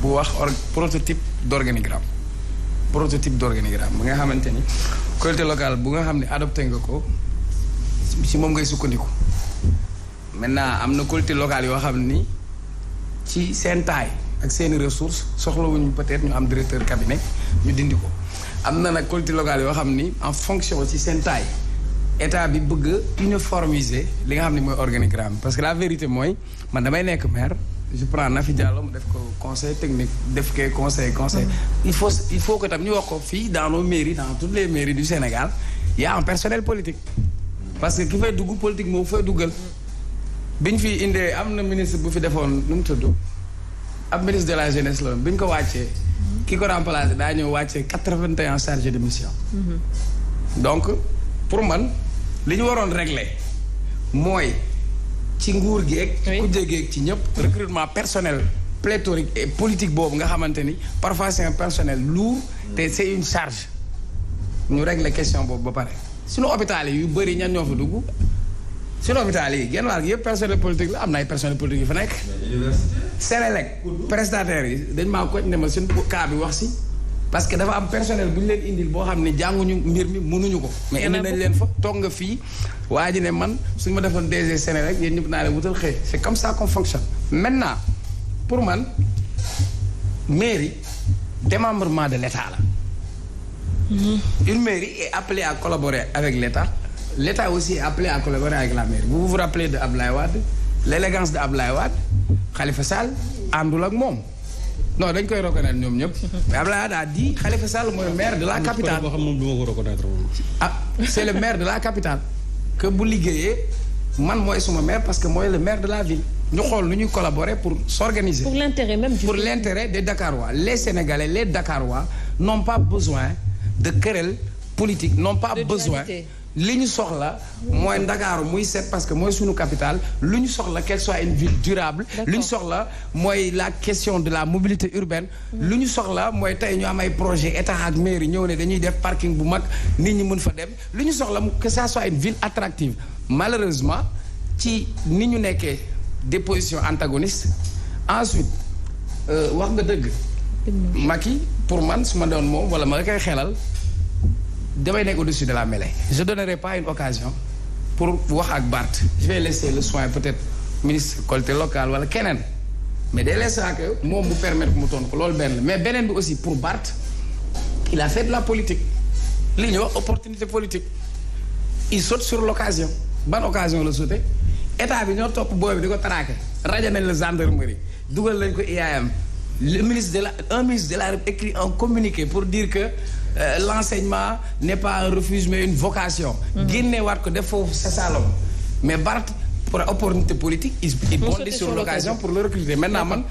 bu wax prototype d'organigramme bu nga xamante ni collectivité locale bu nga xam ne adopté nga ko si moom ngay sukkandiku maintenant am na collectivité locale yoo xam ni ci seen taille ak seeni ressources soxlawuñu peut-être ñu am directeur cabinet ñu dindi ko am na nag collectivité locale yoo xam ni en fonction ci seen taille état bi bëgg uniformiser li nga xam ne mooy organigramme parce que la vérité mooy man damay nekk maire je prends Nafi Diallo mu def ko conseil technique def ko conseil il faut que tam ñu wax ko fii dans nos mairies dans toutes les mairies du Sénégal y a un personnel politique parce que ki fay dugg politique moo fay duggal bi ñu fi indee am na ministre bu fi defoon nu mu tudd ab ministre de la jeunesse la bi ñu ko wàccee ki ko remplacé daa ñëw wàccee 81 chargés de mission donc pour man li ñu waroon régler mooy ci nguur geeg ku jégeeg ci ñëpp recrutement personnel pléthorique et politique boobu nga xamante ni parfois c'est un personnel lourd te c'est une charge ñu régler question boobu ba pare suñu hôpital yi yu bëri ñan ñoo fa dugg suñu hôpital yi genn wàll gi yëpp personnel politique la am na ay personnel politique yu fa nekk Sénélec prestataires yi dañ maa ko ne ma suñu cas bi wax si parce que dafa am personnel bu ñu leen indil boo xam ne jànguñu mbir mi mënuñu ko mais indi nañ leen fa toog nga fii waa ji ne man suñu ma defoon DG Sénégal yéen ñëpp naa leen wutal xëy c'est comme ça qu'on fonctionne maintenant pour man mairie démembrement de l'État la une mairie est appelée à collaborer avec l'État aussi est appelé à collaborer avec la mairie vous vous rappelez de Ablaye Wade l'élégance de Ablaye Wade Khalifa Sall àndul ak moom non dañ koy reconnaître ñoom ñëpp mais Abdoulaye Wade a dit Khalifa Sall mooy maire de la capitale c'est le maire de la capitale que bu liggéeyee man mooy suma maire parce que mooy le maire de la ville ñu xool nu ñuy collaborer pour s'organiser pour l'intérêt même pour l'intérêt des Dakarois les Sénégalais les Dakarois n'ont pas besoin de querelle politique n'ont pas besoin li ñu soxla mooy Ndakaaru muy set parce que mooy suñu capitale lu ñu soxla qu'elle soit une ville durable lu ñu soxla mooy la question de la mobilité urbaine lu ñu soxla mooy tey ñu am ay projet état ak mairie ñëw ne dañuy def parking bu mag nit ñi mën fa dem lu ñu soxla que ça soit une ville attractive malheureusement ci ni ñu nekkee des positions antagonistes ensuite wax nga dëgg Macky pour man su ma doon moom wala ma koy xelal damay nekk au-dessus de la mêlée je donnerai pas une occasion pour wax ak Barth je vais laisser le soin peut-être ministre collectivité locale wala keneen mais dès l'instant que moom bu permettre mu toon ko loolu benn mais beneen bi aussi pour Barth il a fait de la politique li ñuy wax opportunité politique il saute sur l'occasion ban occasion la sauté état bi ñoo topp booy bi di ko traqué rajo nañ la gendarmerie dugal nañ ko IAM un ministre de la République écrit un communiqué pour dire que l'enseignement n'est pas un refuge mais une vocation génneewaat ko def foofu sa salon mais Barth pour opportunité politique il bondit sur l'occasion pour le recruter maintenant man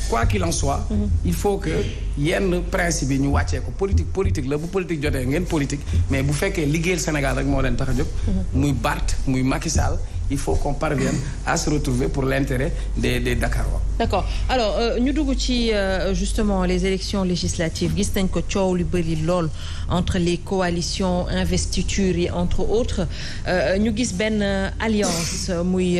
quoi qu'il en soit il faut que yenn principe yi ñu wàccee ko politique la bu politique jotee ngeen politique mais bu fekkee liggéeyal Sénégal rek moo leen tax a jóg muy Barth muy Macky Sall il faut qu'on parvienne à se retrouver pour l'intérêt des Dakarois. D'accord alors ñu dugg ci justement les élections législatives gis nañ ko coow lu bëri lool entre les coalitions investitures yi entre autres ñu gis benn alliance muy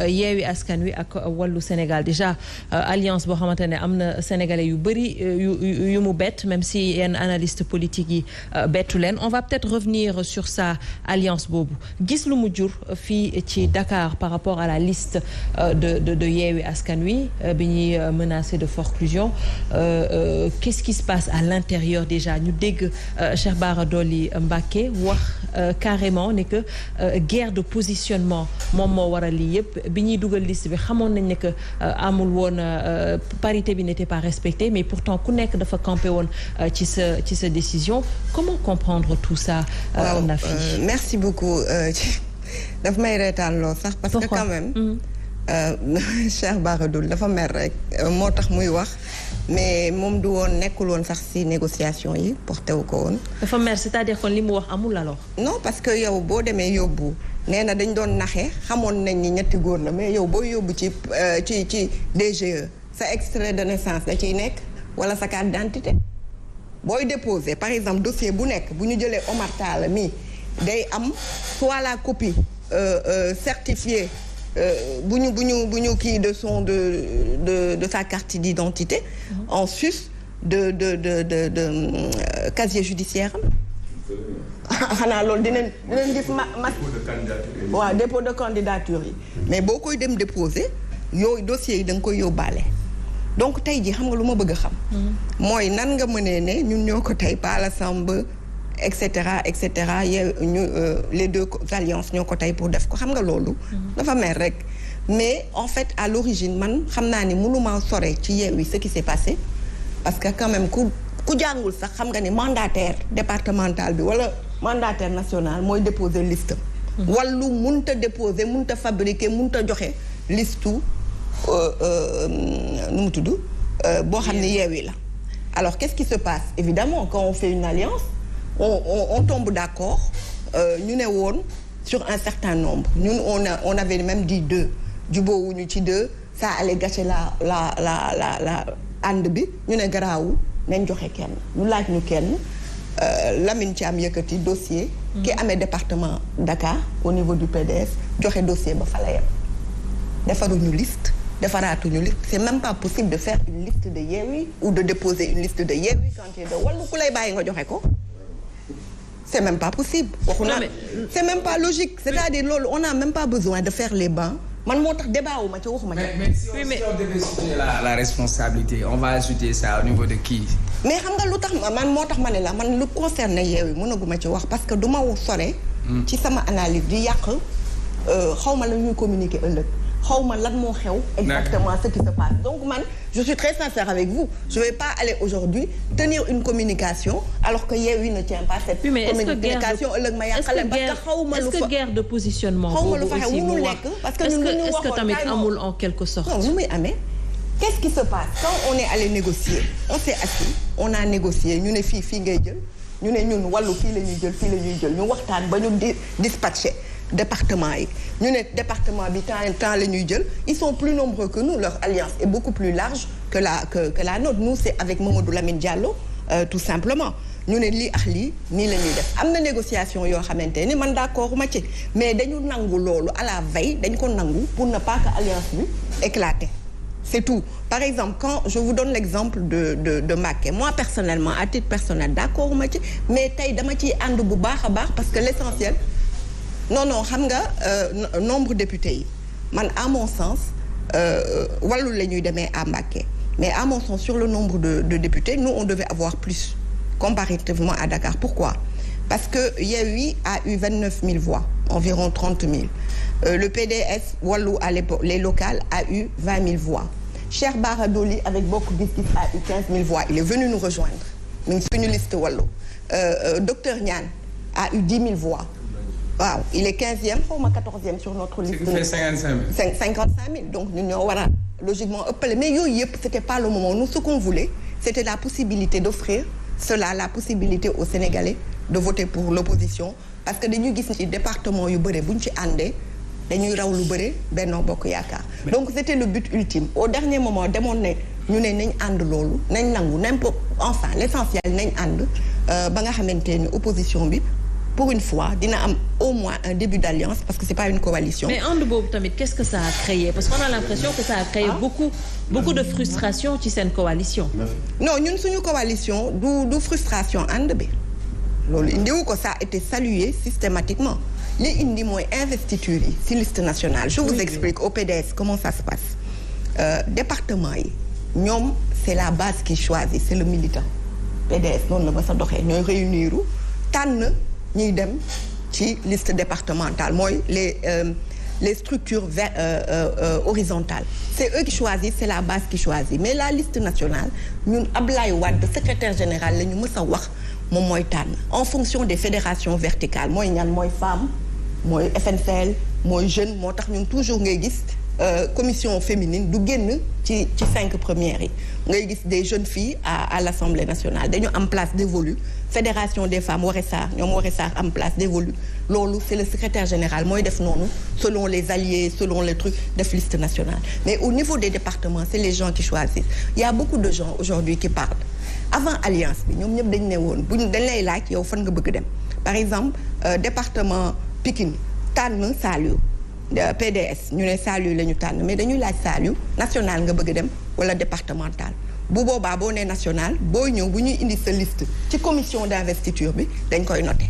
Yewwi Askan Wi ak Wallu Sénégal déjà alliance boo xamante ne am na sénégalais yu bëri yu mu bett même si yenn analystes politiques yi bettu leen on va peut-être revenir sur sa alliance boobu gis lu mu jur fii ci Dakar par rapport à la liste de Yewwi Askan Wi bi ñuy menacé de forclusion qu'est-ce qui se passe à l'intérieur déjà ñu dégg Cheikh Bara Dolly Mbacké wax carrément ne que guerre de positionnement moom moo waral lii yëpp bi ñuy dugal liste bi xamoon nañ ne que amul woon parité bi n'était pas respectée mais pourtant ku nekk dafa campé woon ci sa décision comment comprendre tout ça Nafi merci beaucoup daf may reetaan lool sax parce que quand même Cheikh Bara Dolly dafa mer rek moo tax muy wax mais moom du woon nekkul woon sax ci négociation yi porté wu ko woon dafa mer c'est-à-dire kon li mu wax amul alors non parce que yow boo demee yóbbu nee na dañ doon naxe xamoon nañ ni ñetti góor la mais yow boo yóbbu ci DGE sa extrait de naissance da ciy nekk wala sa carte d'identité booy déposer par exemple dossier bu nekk bu ñu jëlee Omar Talla mi day am soit la copie certifiée bu ñu kii de son de sa carte d'identité en sus de casier judiciaire am xanaa loolu dinañ gis waaw dépôt de candidature yi mais boo koy dem déposer yooyu dossiers yi da nga koy yóbbaale donc tey jii xam nga lu ma bëgg a xam mooy nan nga mënee ne ñun ñoo ko tey Pala Samb et cetera les deux alliances ñoo ko tey pour def ko xam nga loolu dafa mer rek mais en fait à l'origine man xam naa ni mënuma sore ci Yewwi ce qui s'est passé parce que quand même ku jàngul sax xam nga ni mandataire départemental bi wala mandataire national mooy déposer liste wàllu munta déposer munta fabriquer munta joxe listu nu mu tudd boo xam ne Yewwi la alors qu'est-ce qui se passe évidemment quand on fait une alliance on tombe d'accord ñu ne woon sur un certain nombre ñun on avait même dit 2 jubóowuñu ci 2 ça allait gâcher la ànd bi ñu ne garaawul nañ joxe kenn ñu laaj ñu kenn Lamine Thiam yëkkati dossier ki amee département Dakar au niveau du PDS joxe dossier ba fa la yem defaruñu liste defaraatuñu liste c'est même pas possible de faire une liste de Yewwi ou de déposer une liste de Yewwi quand tu es de Wallu ku lay bàyyi nga joxe ko c'est même pas possible waxu naa c'est même pas logique c'est-à-dire loolu on n'a même pas besoin de faire les bancs man moo tax débat wu ma ci waxuma ci. mais si on devait situer la responsabilité on va situer ça au niveau de qui. mais xam nga lu tax man moo tax ma ne la man lu concerné Yewwi mënaguma ci wax parce que du ma sore. ci sama analyse di yàq xaw ma la ñuy communiquer ëllëg xaw ma lan moo xew. exactement ce qui se passe donc man je suis très sincère avec vous je vais pas aller aujourd'hui tenir une communication alors que Yewwi ne tient pas cette communication ëllëg ma yàqale parce que xaw ma lu fa est-ce que guerre de positionnement xaw ma lu fa xew mënul nekk parce que ñun ñu est-ce que tamit amul en quelque sorte. non nu muy amee qu'est-ce qui se passe quand on est allé négocier on s'est assis on a négocié ñu ne fii ngay jël ñu ne ñun wàllu fii la ñuy jël ñu waxtaan ba ñu dispatché département yi ñu ne département bi temps la ñuy jël ils sont plus nombreux que nous leur alliance est beaucoup plus large que la nôtre nous c'est avec Mamadou Lamine Diallo tout simplement ñu ne lii ak lii nii la ñuy def am na négociation yoo xamante ni man d'accord ma ci mais dañu nangu loolu à la veille dañ ko nangu pour ne pas que alliance bi éclater c'est tout par exemple quand je vous donne l'exemple de Mbacké moi personnellement à titre personnel d'accord ma ci mais tey dama ciy ànd bu baax a baax parce que l'essentiel non xam nga nombre députés yi man à mon sens wàllu la ñuy demee à Mbacké mais à mon sens sur le nombre de députés nous on devait avoir plus comparativement à Dakar pourquoi parce que Yewwi a eu 29 000 voix environ 30 000 le PDS wàllu à l'époque les locales a eu 20 000 voix Cheikh Bara Dolly avec Bokk Gis Gis a eu 15 000 voix il est venu nous rejoindre mi ngi suñu liste wàllu docteur Niane a eu 10 000 voix waaw il est 15e xaw ma 14e sur notre liste. il fait 55 000 donc ñun ñoo war a logiquement ëppale mais yooyu yëpp c'était pas le moment nous ce qu'on voulait c'était la possibilité d'offrir cela la possibilité aux Sénégalais de voter pour l'opposition parce que dañuy gis ci département yu bëre bu ñu ci àndee dañuy raw lu bëre Benno Bokk Yaakaar donc c'était le but ultime au dernier moment demoon ne ñu ne nañ ànd loolu nañ nangu n'importe enfin l'essentiel nañ ànd ba nga xamante ni opposition bi pour une fois dina am au moins un début d'alliance parce que c'est pas une coalition. mais ànd boobu tamit qu'est-ce que ça a créé parce qu'on a l'impression que ça a créé beaucoup de frustration ci seen coalition. non ñun suñu coalition du frustration ànd bi loolu indiwu ko ça a été salué systématiquement li indi mooy investiture yi ci liste nationale. je vous explique au PDS comment ça se passe département yi ñoom c'est la base qui choisit c'est le militant PDS noonu la ma sa doxee ñooy réunir tànn ñuy dem ci liste départementale mooy les structures horizontales c'est eux qui choisissent c'est la base qui choisit mais la liste nationale ñun Ablaye Wade secrétaire général la ñu mës a wax moom mooy tànn en fonction des fédérations verticales mooy ñan mooy femme mooy FNCL mooy jeune moo tax ñun toujours ngay gis commission féminine du génn ci 5 premières yi ngay gis des jeunes filles à l'Assemblée nationale dañu am place dévolue fédération des femmes Woré Sarr ñoom Woré Sarr am place dévolue loolu c'est le secrétaire général mooy def noonu selon les alliés selon les trucs def liste nationale mais au niveau des départements c'est les gens qui choisissent il y a beaucoup de gens aujourd'hui qui parlent avant alliance bi ñoom ñëpp dañ ne woon dañ lay laaj yow fan nga bëgg dem par exemple département Pikine tànn Saliou PDS ñu ne Saliou la ñu tànn mais dañuy laaj Saliou national nga bëgg dem wala départemental bu boobaa boo nee national boo ñëw bu ñuy indi sa liste ci commission d'investiture bi dañ koy noter